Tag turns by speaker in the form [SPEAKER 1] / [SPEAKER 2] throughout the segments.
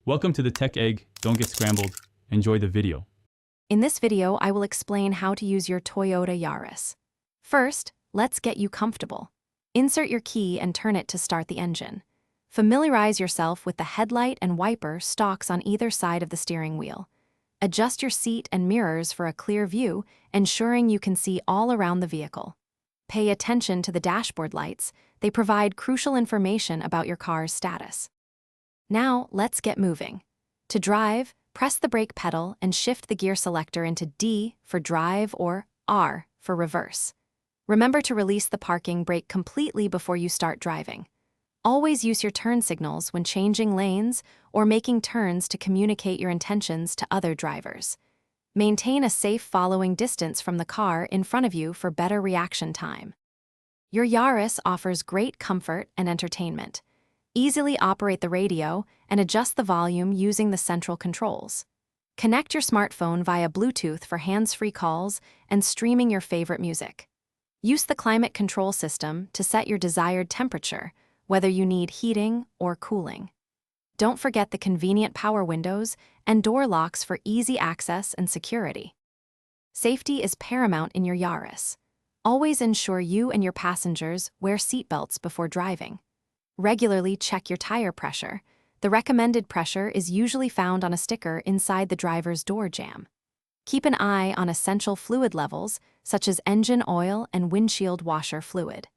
[SPEAKER 1] Welcome to the Tech Egg. Don't get scrambled. Enjoy the video.
[SPEAKER 2] In this video, I will explain how to use your Toyota Yaris. First, let's get you comfortable. Insert your key and turn it to start the engine. Familiarize yourself with the headlight and wiper stalks on either side of the steering wheel. Adjust your seat and mirrors for a clear view, ensuring you can see all around the vehicle. Pay attention to the dashboard lights. They provide crucial information about your car's status. Now, let's get moving. To drive, press the brake pedal and shift the gear selector into D for drive or R for reverse. Remember to release the parking brake completely before you start driving. Always use your turn signals when changing lanes or making turns to communicate your intentions to other drivers. Maintain a safe following distance from the car in front of you for better reaction time. Your Yaris offers great comfort and entertainment. Easily operate the radio and adjust the volume using the central controls. Connect your smartphone via Bluetooth for hands-free calls and streaming your favorite music. Use the climate control system to set your desired temperature, whether you need heating or cooling. Don't forget the convenient power windows and door locks for easy access and security. Safety is paramount in your Yaris. Always ensure you and your passengers wear seatbelts before driving. Regularly check your tire pressure. The recommended pressure is usually found on a sticker inside the driver's door jamb. Keep an eye on essential fluid levels, such as engine oil and windshield washer fluid.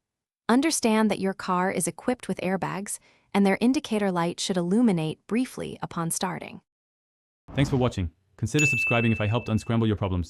[SPEAKER 2] Understand that your car is equipped with airbags, and their indicator light should illuminate briefly upon starting.
[SPEAKER 1] Thanks for watching. Consider subscribing if I helped unscramble your problems.